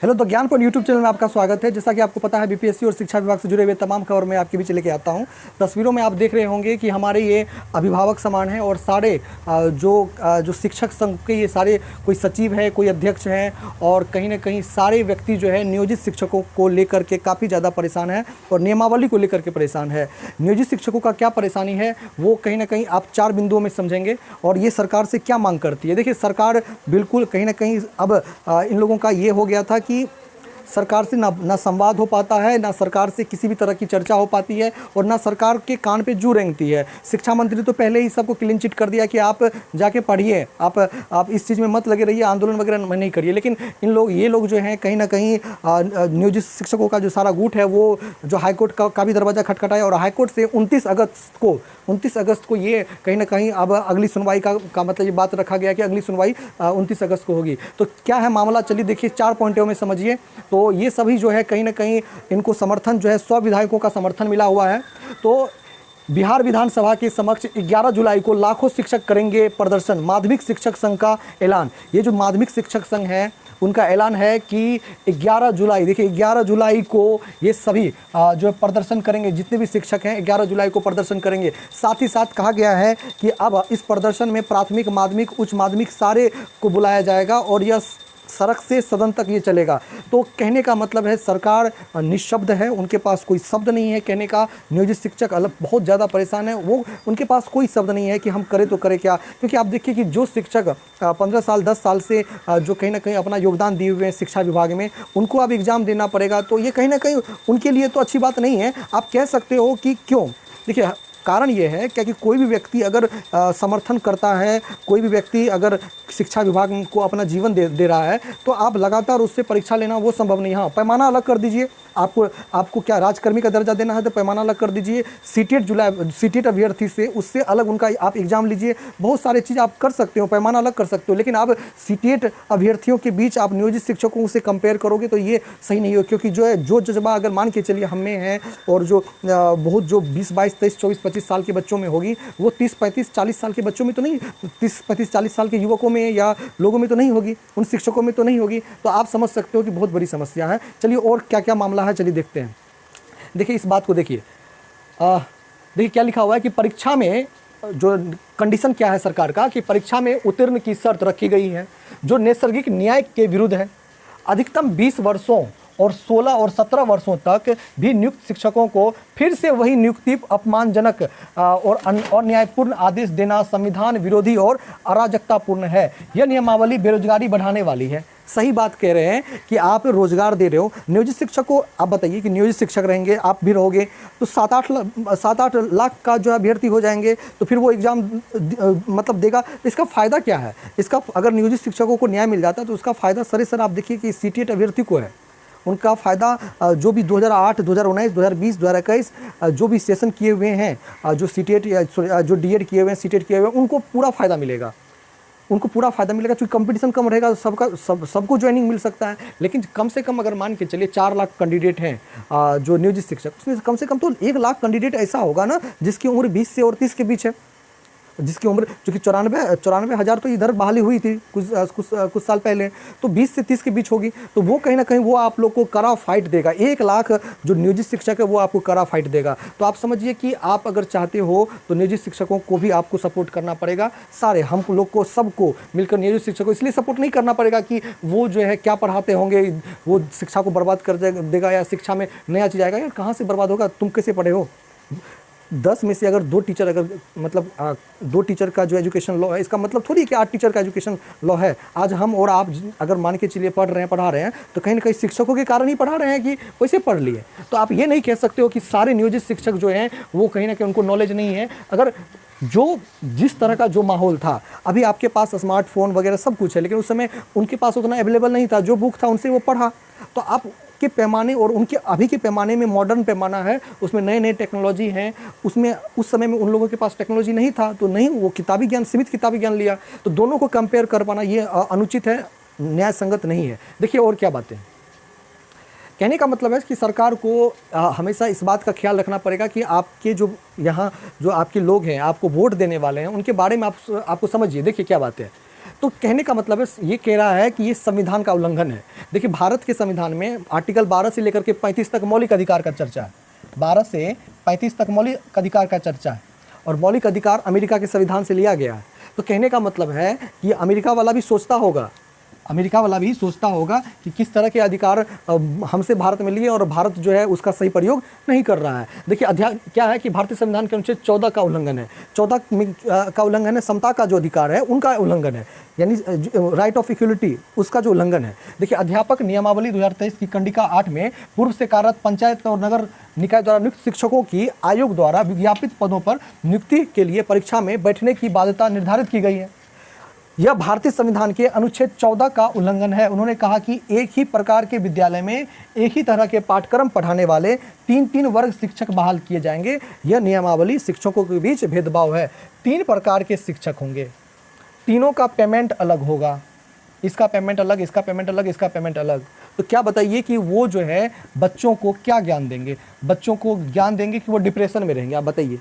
Hello the ज्ञानपन YouTube channel में आपका स्वागत है। जैसा कि आपको पता है बीपीएससी और शिक्षा विभाग से जुड़े हुए तमाम खबर मैं आपके बीच लेके आता हूं। तस्वीरों में आप देख रहे होंगे कि हमारे ये अभिभावक समान हैं और सारे जो शिक्षक संघ के ये सारे कोई सचिव है, कोई अध्यक्ष हैं और कहीं ना कहीं सारे व्यक्ति जो है नियोजित शिक्षकों को लेकर के काफ़ी ज़्यादा परेशान है और नियमावली को लेकर के परेशान है। नियोजित शिक्षकों का क्या परेशानी है वो कहीं ना कहीं आप 4 बिंदुओं में समझेंगे और ये सरकार से क्या मांग करती है। देखिए, सरकार बिल्कुल कहीं ना कहीं अब इन लोगों का ये हो गया था कि सरकार से ना संवाद हो पाता है, ना सरकार से किसी भी तरह की चर्चा हो पाती है और ना सरकार के कान पे जू रेंगती है। शिक्षा मंत्री तो पहले ही सबको क्लीन चिट कर दिया कि आप जाके पढ़िए, आप इस चीज़ में मत लगे रहिए, आंदोलन वगैरह नहीं करिए। लेकिन ये लोग जो हैं कहीं ना कहीं नियोजित शिक्षकों का जो सारा गुट है वो जो हाईकोर्ट का भी दरवाज़ा खटखटाया और हाईकोर्ट से 29 अगस्त को ये कहीं ना कहीं अब अगली सुनवाई का मतलब ये बात रखा गया कि अगली सुनवाई 29 अगस्त को होगी। तो क्या है मामला, चलिए देखिए 4 पॉइंटों में समझिए। तो ये सभी जो है कहीं ना कहीं इनको समर्थन जो है 100 विधायकों का समर्थन मिला हुआ है। तो बिहार विधानसभा के समक्ष 11 जुलाई को लाखों शिक्षक करेंगे प्रदर्शन, माध्यमिक शिक्षक संघ का ऐलान। ये जो माध्यमिक शिक्षक संघ है उनका ऐलान है कि 11 जुलाई, देखिए 11 जुलाई को ये सभी जो प्रदर्शन करेंगे, जितने भी शिक्षक हैं 11 जुलाई को प्रदर्शन करेंगे। साथ ही साथ कहा गया है कि अब इस प्रदर्शन में प्राथमिक, माध्यमिक, उच्च माध्यमिक सारे को बुलाया जाएगा और यह सड़क से सदन तक ये चलेगा। तो कहने का मतलब है सरकार निशब्द है, उनके पास कोई शब्द नहीं है कहने का। नियोजित शिक्षक अलग बहुत ज़्यादा परेशान है, वो उनके पास कोई शब्द नहीं है कि हम करें तो करें क्या। क्योंकि आप देखिए कि जो शिक्षक 15 साल 10 साल से जो कहीं ना कहीं अपना योगदान दिए हुए हैं शिक्षा विभाग में, उनको अब एग्ज़ाम देना पड़ेगा। तो ये कहीं ना कहीं उनके लिए तो अच्छी बात नहीं है। आप कह सकते हो कि क्यों, देखिए कारण ये है क्या कि कोई भी व्यक्ति अगर समर्थन करता है, कोई भी व्यक्ति अगर शिक्षा विभाग को अपना जीवन दे रहा है तो आप लगातार उससे परीक्षा लेना वो संभव नहीं। हाँ, पैमाना अलग कर दीजिए। आपको क्या राजकर्मी का दर्जा देना है तो पैमाना अलग कर दीजिए। सीटेट अभ्यर्थी से उससे अलग उनका आप एग्ज़ाम लीजिए। बहुत सारे चीज़ आप कर सकते हो, पैमाना अलग कर सकते हो। लेकिन आप सीटेट अभ्यर्थियों के बीच आप नियोजित शिक्षकों से कंपेयर करोगे तो ये सही नहीं हो। क्योंकि जो जज्बा अगर मान के चलिए हम में है और जो बहुत जो 20, 22, 23, 24, 25 साल के बच्चों में होगी, वो 30, 35, 40 साल के बच्चों में तो नहीं, 30, 35, 40 साल के युवकों में या लोगों में तो नहीं होगी, उन शिक्षकों में तो नहीं होगी। तो आप समझ सकते हो कि बहुत बड़ी समस्या है। चलिए और क्या क्या मामला है, चलिए देखते हैं। देखिए इस बात को देखिए, देखिए क्या लिखा हुआ है कि परीक्षा में जो कंडीशन क्या है सरकार का कि परीक्षा में उत्तीर्ण की शर्त रखी गई है जो नैसर्गिक न्याय के विरुद्ध है। अधिकतम 20 वर्षों और 16 और 17 वर्षों तक भी नियुक्त शिक्षकों को फिर से वही नियुक्ति अपमानजनक और अन्यायपूर्ण आदेश देना संविधान विरोधी और अराजकतापूर्ण है। यह नियमावली बेरोजगारी बढ़ाने वाली है। सही बात कह रहे हैं कि आप रोजगार दे रहे हो नियोजित शिक्षक को। आप बताइए कि नियोजित शिक्षक रहेंगे, आप भी रहोगे तो 7-8 लाख का जो अभ्यर्थी हो जाएंगे तो फिर वो एग्ज़ाम मतलब देगा। तो इसका फ़ायदा क्या है? इसका अगर नियोजित शिक्षकों को न्याय मिल जाता है तो उसका फ़ायदा सर आप देखिए कि सीटेट अभ्यर्थी को है। उनका फ़ायदा जो भी 2008, 2019, 2020, 2021 जो भी सेशन किए हुए हैं, जो सीटेट या जो डीएड किए हुए हैं, सीटेट किए हुए हैं, उनको पूरा फ़ायदा मिलेगा। उनको पूरा फ़ायदा मिलेगा क्योंकि कंपटीशन कम रहेगा तो सबको ज्वाइनिंग मिल सकता है। लेकिन कम से कम अगर मान के चलिए 4 लाख कैंडिडेट हैं जो नियोजित शिक्षक, उसमें कम से कम तो 1 लाख कैंडिडेट ऐसा होगा ना जिसकी उम्र 20 से और 30 के बीच है, जिसकी उम्र चूँकि 94 हज़ार तो इधर बहाली हुई थी कुछ साल पहले, तो 20 से 30 के बीच होगी। तो वो कहीं ना कहीं वो आप लोग को कड़ा फाइट देगा। 1 लाख जो नियोजित शिक्षक है वो आपको कड़ा फाइट देगा। तो आप समझिए कि आप अगर चाहते हो तो नियोजित शिक्षकों को भी आपको सपोर्ट करना पड़ेगा। सारे हम लोग को सबको मिलकर नियोजित शिक्षकों को इसलिए सपोर्ट नहीं करना पड़ेगा कि वो जो है क्या पढ़ाते होंगे, वो शिक्षा को बर्बाद कर देगा या शिक्षा में नया चीज़ आएगा। यार कहाँ से बर्बाद होगा, तुम कैसे पढ़े हो? 10 में से अगर 2 टीचर मतलब 2 टीचर का जो एजुकेशन लॉ है, इसका मतलब थोड़ी है कि 8 टीचर का एजुकेशन लॉ है। आज हम और आप अगर मान के चलिए पढ़ा रहे हैं तो कहीं ना कहीं शिक्षकों के कारण ही पढ़ा रहे हैं कि वैसे पढ़ लिए। तो आप ये नहीं कह सकते हो कि सारे नियोजित शिक्षक जो हैं वो कहीं ना कहीं उनको नॉलेज नहीं है। अगर जिस तरह का जो माहौल था, अभी आपके पास स्मार्टफोन वगैरह सब कुछ है, लेकिन उस समय उनके पास उतना अवेलेबल नहीं था। जो बुक था उनसे वो पढ़ा। तो आप के पैमाने और उनके अभी के पैमाने में मॉडर्न पैमाना है, उसमें नए टेक्नोलॉजी हैं। उसमें उस समय में उन लोगों के पास टेक्नोलॉजी नहीं था तो नहीं, वो किताबी ज्ञान, सीमित किताबी ज्ञान लिया। तो दोनों को कंपेयर कर पाना ये अनुचित है, न्याय संगत नहीं है। देखिए और क्या बातें, कहने का मतलब है कि सरकार को हमेशा इस बात का ख्याल रखना पड़ेगा कि आपके जो यहाँ जो आपके लोग हैं, आपको वोट देने वाले हैं, उनके बारे में आपको समझिए। देखिए क्या बात है, तो कहने का मतलब है, ये कह रहा है कि ये संविधान का उल्लंघन है। देखिए भारत के संविधान में आर्टिकल 12 से लेकर के 35 तक मौलिक अधिकार का चर्चा है। 12 से 35 तक मौलिक अधिकार का चर्चा है, और मौलिक अधिकार अमेरिका के संविधान से लिया गया है। तो कहने का मतलब है कि अमेरिका वाला भी सोचता होगा, अमेरिका वाला भी सोचता होगा कि किस तरह के अधिकार हमसे भारत में लिए और भारत जो है उसका सही प्रयोग नहीं कर रहा है। देखिए क्या है कि भारतीय संविधान के अनुच्छेद 14 का उल्लंघन है, 14 का उल्लंघन है, समता का जो अधिकार है उनका उल्लंघन है, यानी राइट ऑफ इक्वलिटी उसका जो उल्लंघन है। देखिए अध्यापक नियमावली 2023 की कंडिका 8 में पूर्व से कार्यरत पंचायत और नगर निकाय द्वारा नियुक्त शिक्षकों की आयोग द्वारा विज्ञापित पदों पर नियुक्ति के लिए परीक्षा में बैठने की बाध्यता निर्धारित की गई है। यह भारतीय संविधान के अनुच्छेद 14 का उल्लंघन है। उन्होंने कहा कि एक ही प्रकार के विद्यालय में एक ही तरह के पाठ्यक्रम पढ़ाने वाले 3 वर्ग शिक्षक बहाल किए जाएंगे। यह नियमावली शिक्षकों के बीच भेदभाव है। 3 प्रकार के शिक्षक होंगे, तीनों का पेमेंट अलग होगा, इसका पेमेंट अलग, इसका पेमेंट अलग, इसका पेमेंट अलग। तो क्या बताइए कि वो जो है बच्चों को क्या ज्ञान देंगे? बच्चों को ज्ञान देंगे कि वो डिप्रेशन में रहेंगे? आप बताइए।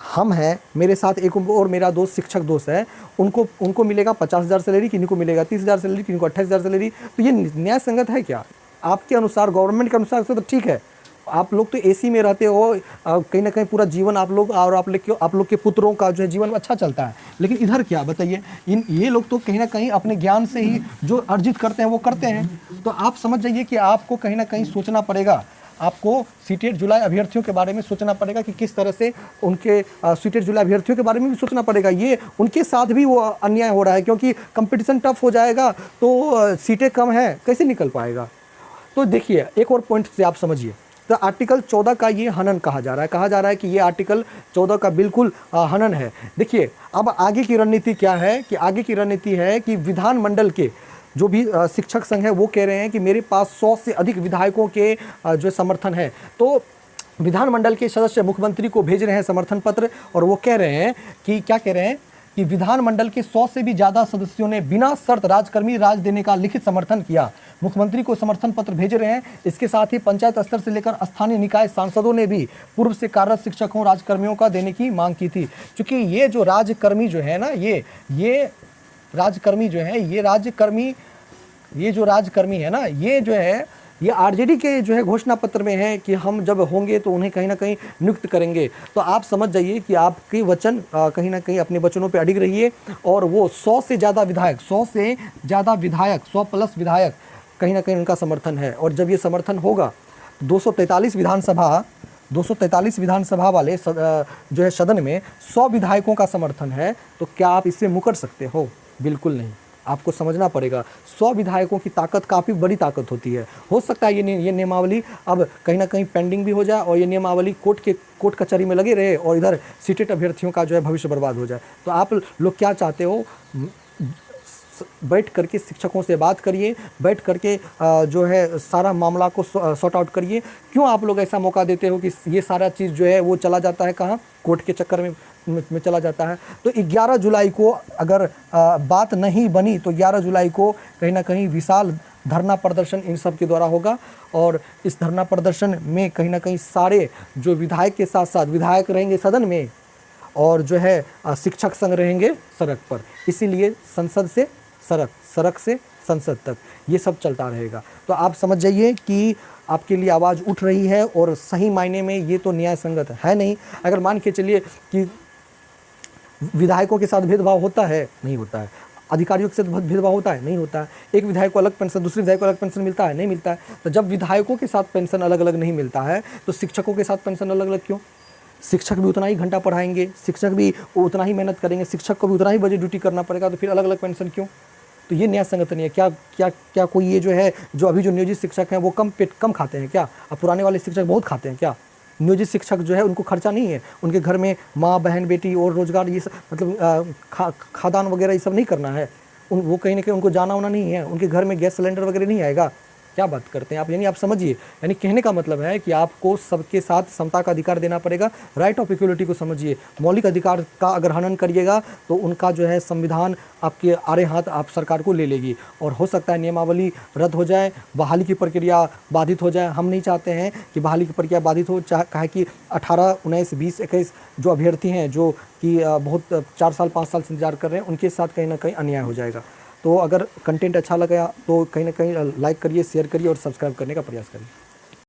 हम हैं, मेरे साथ एक और मेरा दोस्त शिक्षक दोस्त है, उनको मिलेगा 50,000 सैलरी, किन्हीं को मिलेगा 30,000 सैलरी, किन्हीं को 28,000 सैलरी। तो ये न्याय संगत है क्या? आपके अनुसार, गवर्नमेंट के अनुसार से तो ठीक है, आप लोग तो एसी में रहते हो, कहीं ना कहीं पूरा जीवन आप लोग और आप लोग के पुत्रों का जो है जीवन अच्छा चलता है, लेकिन इधर क्या बताइए? ये लोग तो कहीं ना कहीं अपने ज्ञान से ही जो अर्जित करते हैं वो करते हैं। तो आप समझ जाइए कि आपको कहीं ना कहीं सोचना पड़ेगा, आपको सीटेट जुलाई अभ्यर्थियों के बारे में सोचना पड़ेगा कि किस तरह से उनके सीटेट जुलाई अभ्यर्थियों के बारे में भी सोचना पड़ेगा। ये उनके साथ भी वो अन्याय हो रहा है, क्योंकि कंपटीशन टफ हो जाएगा तो सीटें कम है, कैसे निकल पाएगा? तो देखिए एक और पॉइंट से आप समझिए, तो आर्टिकल 14 का ये हनन कहा जा रहा है कि ये आर्टिकल 14 का बिल्कुल हनन है। देखिए अब आगे की रणनीति क्या है कि आगे की रणनीति है कि विधानमंडल के जो भी शिक्षक संघ है वो कह रहे हैं कि मेरे पास 100 से अधिक विधायकों के जो समर्थन है, तो विधानमंडल के सदस्य मुख्यमंत्री को भेज रहे हैं समर्थन पत्र, और वो कह रहे हैं कि क्या कह रहे हैं कि विधानमंडल के 100 से भी ज़्यादा सदस्यों ने बिना शर्त राजकर्मी राज देने का लिखित समर्थन किया, मुख्यमंत्री को समर्थन पत्र भेज रहे हैं। इसके साथ ही पंचायत स्तर से लेकर स्थानीय निकाय सांसदों ने भी पूर्व से कार्यरत शिक्षकों राजकर्मियों का देने की मांग की थी। क्योंकि ये जो राजकर्मी जो है ना, ये राजकर्मी जो है, ये जो राजकर्मी है ना, ये जो है ये आरजेडी के जो है घोषणा पत्र में है कि हम जब होंगे तो उन्हें कहीं ना कहीं नियुक्त करेंगे। तो आप समझ जाइए कि आपके वचन कहीं ना कहीं अपने वचनों पे अडिग रहिए, और वो 100 से ज़्यादा विधायक, 100 प्लस विधायक कहीं ना कहीं उनका समर्थन है। और जब ये समर्थन होगा 243 विधानसभा वाले जो है सदन में 100 विधायकों का समर्थन है, तो क्या आप इससे मुकर सकते हो? बिल्कुल नहीं। आपको समझना पड़ेगा 100 विधायकों की ताकत काफ़ी बड़ी ताकत होती है। हो सकता है ये नियमावली अब कहीं ना कहीं पेंडिंग भी हो जाए और ये नियमावली कोर्ट कचहरी में लगे रहे और इधर सीटेट अभ्यर्थियों का जो है भविष्य बर्बाद हो जाए। तो आप लोग क्या चाहते हो? बैठ करके शिक्षकों से बात करिए, बैठ करके जो है सारा मामला को सॉर्ट आउट करिए। क्यों आप लोग ऐसा मौका देते हो कि ये सारा चीज़ जो है वो चला जाता है कहाँ? कोर्ट के चक्कर में चला जाता है। तो 11 जुलाई को अगर बात नहीं बनी तो 11 जुलाई को कहीं ना कहीं विशाल धरना प्रदर्शन इन सब के द्वारा होगा, और इस धरना प्रदर्शन में कहीं ना कहीं सारे जो विधायक के साथ साथ विधायक रहेंगे सदन में, और जो है शिक्षक संघ रहेंगे सड़क पर। इसीलिए संसद से सड़क, सड़क से संसद तक ये सब चलता रहेगा। तो आप समझ जाइए कि आपके लिए आवाज़ उठ रही है, और सही मायने में ये तो न्याय संगत है नहीं। अगर मान के चलिए कि विधायकों के साथ भेदभाव होता है, नहीं होता है। अधिकारियों के साथ भेदभाव होता है, नहीं होता है। एक विधायक को अलग पेंशन, दूसरे विधायक को अलग पेंशन मिलता है, नहीं मिलता है। तो जब विधायकों के साथ पेंशन अलग अलग नहीं मिलता है, तो शिक्षकों के साथ पेंशन अलग अलग क्यों? शिक्षक भी उतना ही घंटा पढ़ाएंगे, शिक्षक भी उतना ही मेहनत करेंगे, शिक्षक को भी उतना ही बजे ड्यूटी करना पड़ेगा, तो फिर अलग अलग पेंशन क्यों? तो ये न्याय संगत नहीं है। क्या कोई ये जो है, जो अभी जो नियोजित शिक्षक हैं वो कम खाते हैं क्या? अब पुराने वाले शिक्षक बहुत खाते हैं क्या? नियोजित शिक्षक जो है उनको खर्चा नहीं है, उनके घर में माँ बहन बेटी और रोजगार ये सब, मतलब खादान वगैरह ये सब नहीं करना है। वो कहीं ना कहीं उनको जाना होना नहीं है, उनके घर में गैस सिलेंडर वगैरह नहीं आएगा क्या बात करते हैं आप? यानी आप समझिए, यानी कहने का मतलब है कि आपको सबके साथ समता का अधिकार देना पड़ेगा। राइट ऑफ इक्वलिटी को समझिए, मौलिक अधिकार का अगर हनन करिएगा तो उनका जो है संविधान आपके आड़े हाथ आप सरकार को ले लेगी और हो सकता है नियमावली रद्द हो जाए, बहाली की प्रक्रिया बाधित हो जाए। हम नहीं चाहते हैं कि बहाली की प्रक्रिया बाधित हो, कहे कि 18, 19, 20, 21 जो अभ्यर्थी हैं जो कि बहुत 4 साल 5 साल से इंतजार कर रहे हैं, उनके साथ कहीं ना कहीं अन्याय हो जाएगा। तो अगर कंटेंट अच्छा लगा तो कहीं ना कहीं लाइक करिए, शेयर करिए और सब्सक्राइब करने का प्रयास करिए।